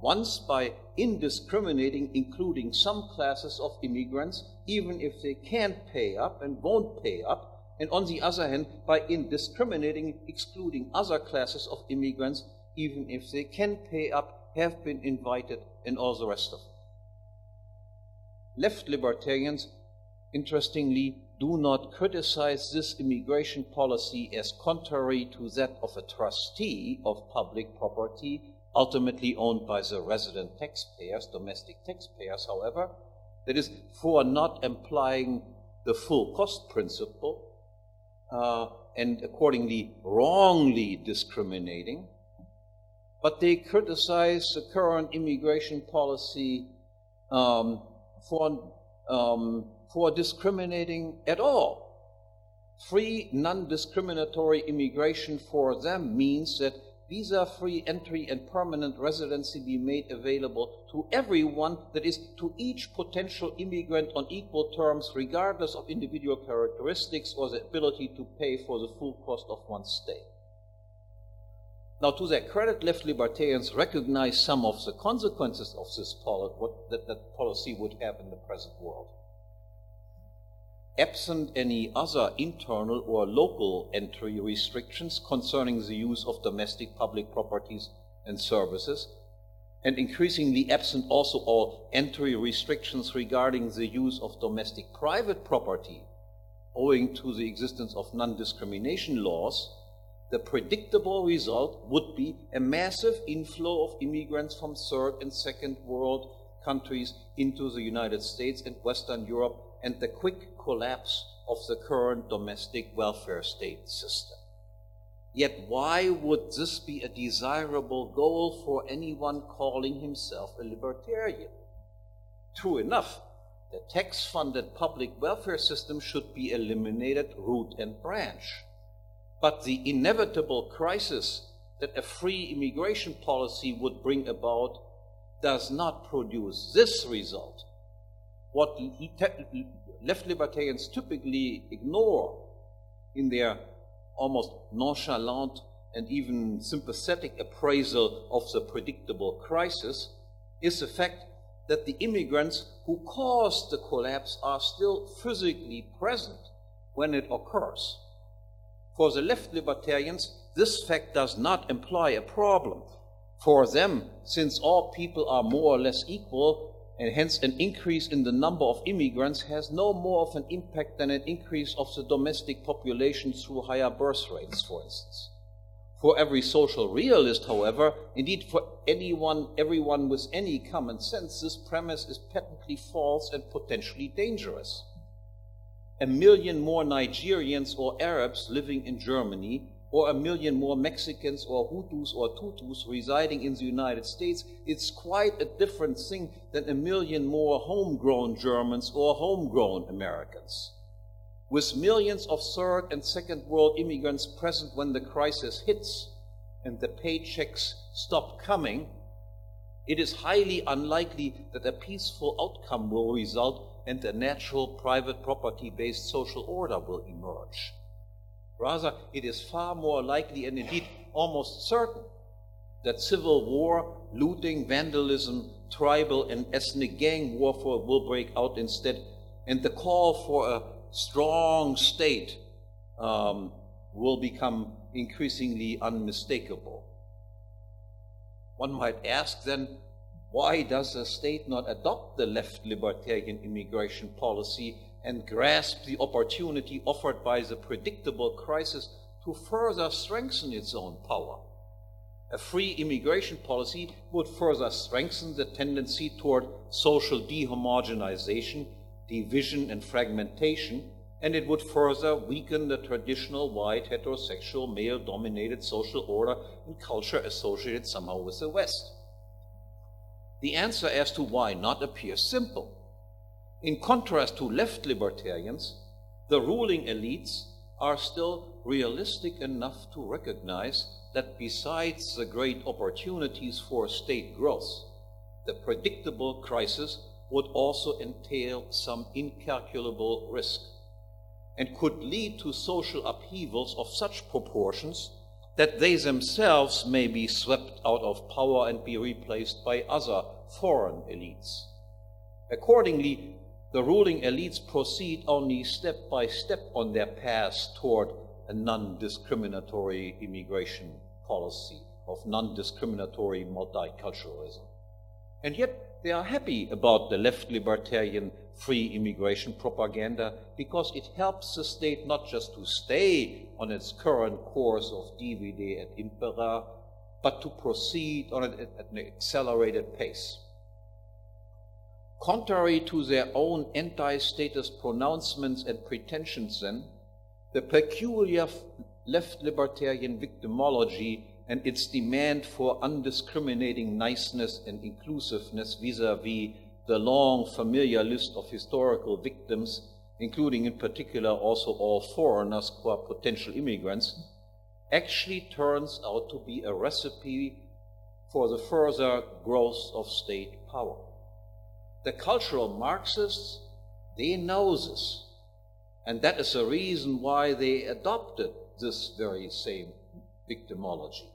S1: Once by indiscriminating including some classes of immigrants, even if they can't pay up and won't pay up, and on the other hand, by indiscriminating excluding other classes of immigrants, even if they can pay up, have been invited, and all the rest of it. Left libertarians, interestingly, do not criticize this immigration policy as contrary to that of a trustee of public property, ultimately owned by the resident taxpayers, domestic taxpayers, however, that is, for not applying the full cost principle and accordingly wrongly discriminating. But they criticize the current immigration policy for discriminating at all. Free, non-discriminatory immigration for them means that visa-free entry and permanent residency be made available to everyone, that is, to each potential immigrant on equal terms, regardless of individual characteristics or the ability to pay for the full cost of one's stay. Now, to their credit, left libertarians recognize some of the consequences of this that policy would have in the present world. Absent any other internal or local entry restrictions concerning the use of domestic public properties and services, and increasingly absent also all entry restrictions regarding the use of domestic private property, owing to the existence of non-discrimination laws, the predictable result would be a massive inflow of immigrants from third and second world countries into the United States and Western Europe, and the quick collapse of the current domestic welfare state system. Yet why would this be a desirable goal for anyone calling himself a libertarian? True enough, the tax-funded public welfare system should be eliminated root and branch. But the inevitable crisis that a free immigration policy would bring about does not produce this result. What left libertarians typically ignore in their almost nonchalant and even sympathetic appraisal of the predictable crisis is the fact that the immigrants who caused the collapse are still physically present when it occurs. For the left libertarians, this fact does not imply a problem. For them, since all people are more or less equal, and hence an increase in the number of immigrants has no more of an impact than an increase of the domestic population through higher birth rates, for instance. For every social realist, however, indeed for everyone with any common sense, this premise is patently false and potentially dangerous. 1 million more Nigerians or Arabs living in Germany, or 1 million more Mexicans or Hutus or Tutus residing in the United States, it's quite a different thing than 1 million more homegrown Germans or homegrown Americans. With millions of third and second world immigrants present when the crisis hits and the paychecks stop coming, it is highly unlikely that a peaceful outcome will result and a natural private property-based social order will emerge. Rather, it is far more likely and indeed almost certain that civil war, looting, vandalism, tribal and ethnic gang warfare will break out instead, and the call for a strong state will become increasingly unmistakable. One might ask then, why does the state not adopt the left libertarian immigration policy and grasp the opportunity offered by the predictable crisis to further strengthen its own power? A free immigration policy would further strengthen the tendency toward social dehomogenization, division and fragmentation, and it would further weaken the traditional white heterosexual male-dominated social order and culture associated somehow with the West. The answer as to why not appears simple. In contrast to left libertarians, the ruling elites are still realistic enough to recognize that besides the great opportunities for state growth, the predictable crisis would also entail some incalculable risk and could lead to social upheavals of such proportions that they themselves may be swept out of power and be replaced by other foreign elites. Accordingly, the ruling elites proceed only step by step on their path toward a non-discriminatory immigration policy of non-discriminatory multiculturalism. And yet they are happy about the left libertarian free immigration propaganda because it helps the state not just to stay on its current course of divide et impera, but to proceed on it at an accelerated pace. Contrary to their own anti-status pronouncements and pretensions then, the peculiar left libertarian victimology and its demand for undiscriminating niceness and inclusiveness vis-à-vis the long familiar list of historical victims, including in particular also all foreigners who are potential immigrants, actually turns out to be a recipe for the further growth of state power. The cultural Marxists, they know this, and that is the reason why they adopted this very same victimology.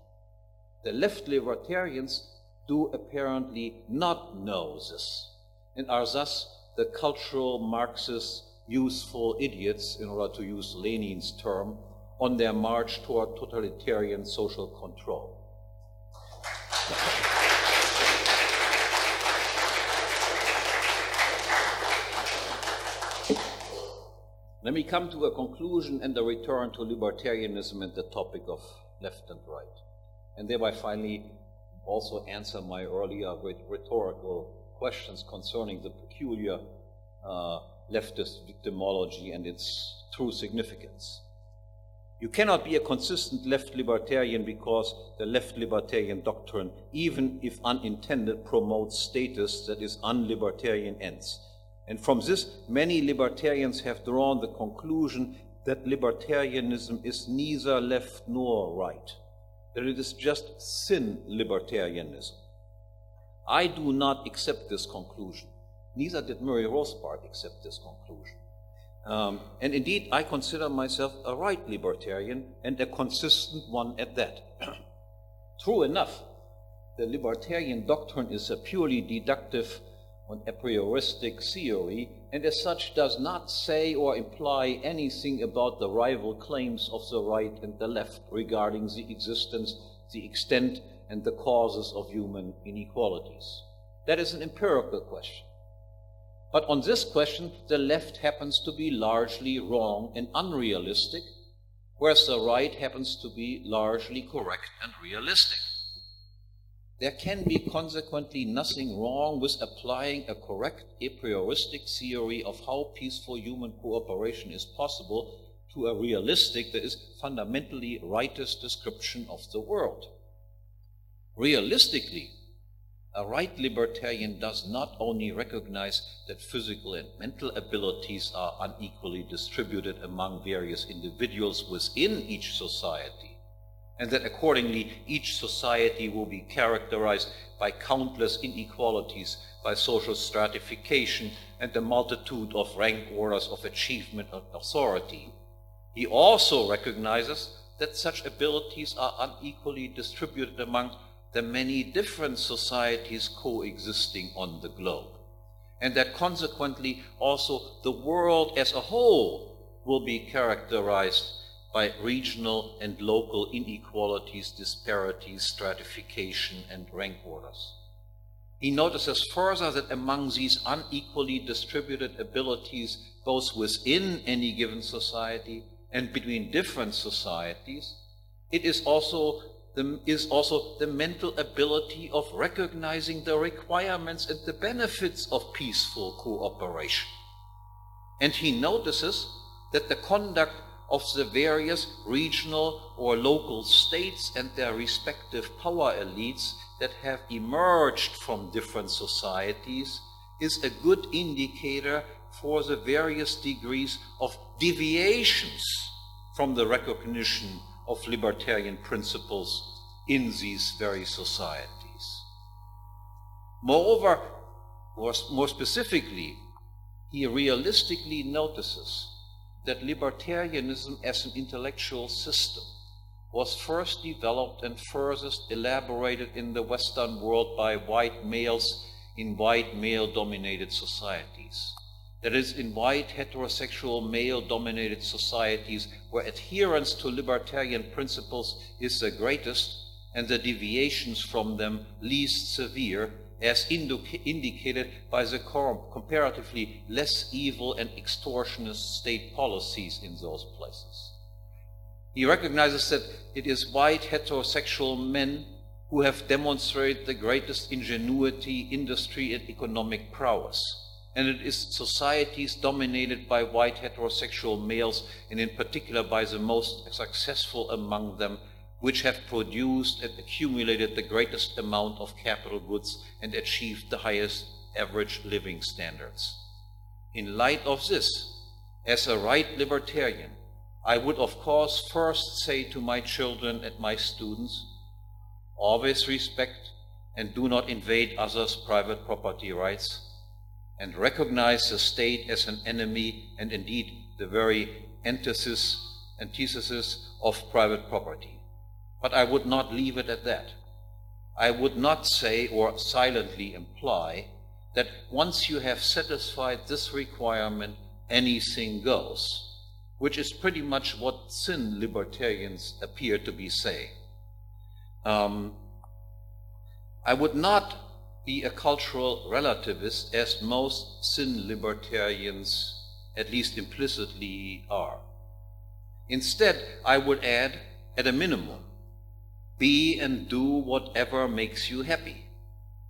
S1: The left libertarians do apparently not know this, and are thus the cultural Marxist useful idiots, in order to use Lenin's term, on their march toward totalitarian social control. Let me come to a conclusion and a return to libertarianism and the topic of left and right, and thereby finally also answer my earlier rhetorical questions concerning the peculiar leftist victimology and its true significance. You cannot be a consistent left libertarian because the left libertarian doctrine, even if unintended, promotes status that is unlibertarian ends. And from this, many libertarians have drawn the conclusion that libertarianism is neither left nor right, that it is just thin libertarianism. I do not accept this conclusion. Neither did Murray Rothbard accept this conclusion. And indeed, I consider myself a right libertarian and a consistent one at that. True enough, the libertarian doctrine is a purely deductive and a prioristic theory, and as such does not say or imply anything about the rival claims of the right and the left regarding the existence, the extent, and the causes of human inequalities. That is an empirical question. But on this question, the left happens to be largely wrong and unrealistic, whereas the right happens to be largely correct and realistic. There can be consequently nothing wrong with applying a correct a prioristic theory of how peaceful human cooperation is possible to a realistic, that is, fundamentally rightist description of the world. Realistically, a right libertarian does not only recognize that physical and mental abilities are unequally distributed among various individuals within each society, and that accordingly each society will be characterized by countless inequalities, by social stratification, and a multitude of rank orders of achievement and authority. He also recognizes that such abilities are unequally distributed among the many different societies coexisting on the globe, and that consequently also the world as a whole will be characterized by regional and local inequalities, disparities, stratification, and rank orders. He notices further that among these unequally distributed abilities, both within any given society and between different societies, it is also the mental ability of recognizing the requirements and the benefits of peaceful cooperation. And he notices that the conduct of the various regional or local states and their respective power elites that have emerged from different societies is a good indicator for the various degrees of deviations from the recognition of libertarian principles in these very societies. Moreover, more specifically, he realistically notices that libertarianism as an intellectual system was first developed and furthest elaborated in the Western world by white males in white male-dominated societies. That is, in white heterosexual male-dominated societies where adherence to libertarian principles is the greatest and the deviations from them least severe, as indicated by the comparatively less evil and extortionist state policies in those places. He recognizes that it is white heterosexual men who have demonstrated the greatest ingenuity, industry, and economic prowess. And it is societies dominated by white heterosexual males, and in particular by the most successful among them, which have produced and accumulated the greatest amount of capital goods and achieved the highest average living standards. In light of this, as a right libertarian, I would of course first say to my children and my students, always respect and do not invade others' private property rights, and recognize the state as an enemy and indeed the very antithesis of private property. But I would not leave it at that. I would not say or silently imply that once you have satisfied this requirement, anything goes, which is pretty much what sin libertarians appear to be saying. I would not be a cultural relativist as most sin libertarians, at least implicitly, are. Instead, I would add, at a minimum, be and do whatever makes you happy.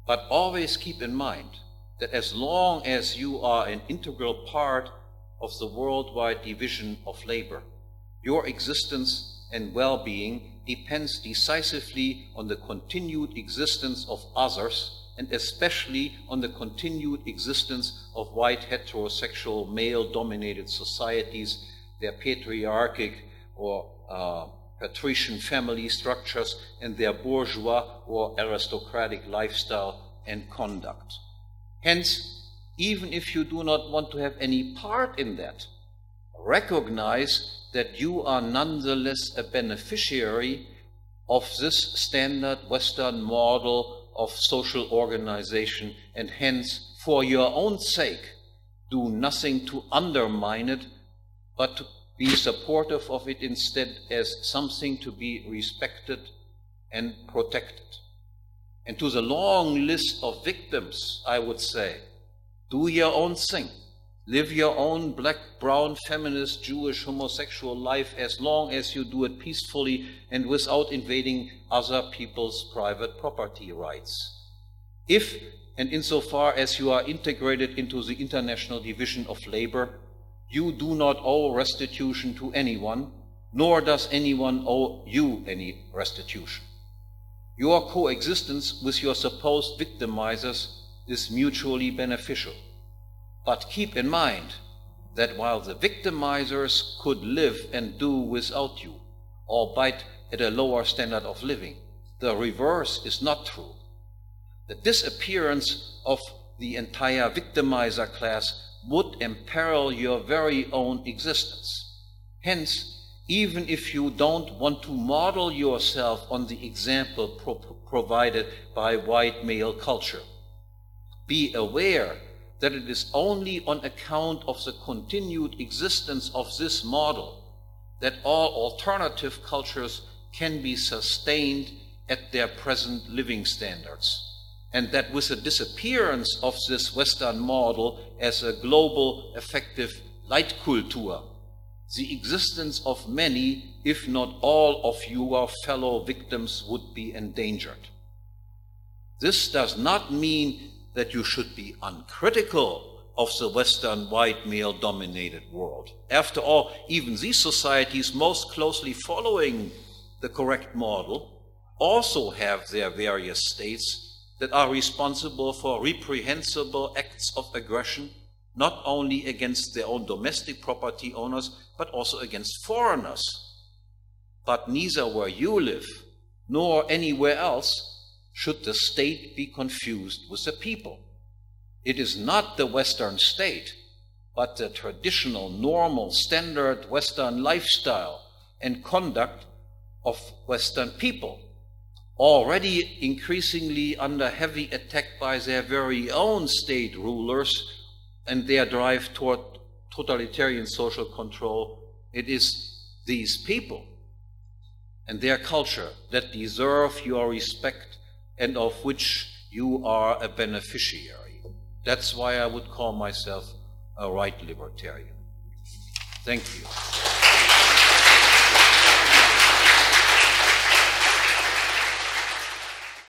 S1: But always keep in mind that as long as you are an integral part of the worldwide division of labor, your existence and well-being depends decisively on the continued existence of others, and especially on the continued existence of white heterosexual male-dominated societies, their patriarchic or patrician family structures, and their bourgeois or aristocratic lifestyle and conduct. Hence, even if you do not want to have any part in that, recognize that you are nonetheless a beneficiary of this standard Western model of social organization, and hence, for your own sake, do nothing to undermine it, but to be supportive of it instead as something to be respected and protected. And to the long list of victims, I would say, do your own thing. Live your own black, brown, feminist, Jewish, homosexual life as long as you do it peacefully and without invading other people's private property rights. If and insofar as you are integrated into the international division of labor, you do not owe restitution to anyone, nor does anyone owe you any restitution. Your coexistence with your supposed victimizers is mutually beneficial. But keep in mind that while the victimizers could live and do without you, albeit at a lower standard of living, the reverse is not true. The disappearance of the entire victimizer class would imperil your very own existence. Hence, even if you don't want to model yourself on the example provided by white male culture, be aware that it is only on account of the continued existence of this model that all alternative cultures can be sustained at their present living standards, and that with the disappearance of this Western model as a global effective Leitkultur, the existence of many, if not all of your fellow victims would be endangered. This does not mean that you should be uncritical of the Western white male-dominated world. After all, even these societies most closely following the correct model also have their various states that are responsible for reprehensible acts of aggression, not only against their own domestic property owners, but also against foreigners. But neither where you live, nor anywhere else, should the state be confused with the people. It is not the Western state, but the traditional, normal, standard Western lifestyle and conduct of Western people, already increasingly under heavy attack by their very own state rulers and their drive toward totalitarian social control. It is these people and their culture that deserve your respect and of which you are a beneficiary. That's why I would call myself a right libertarian. Thank you.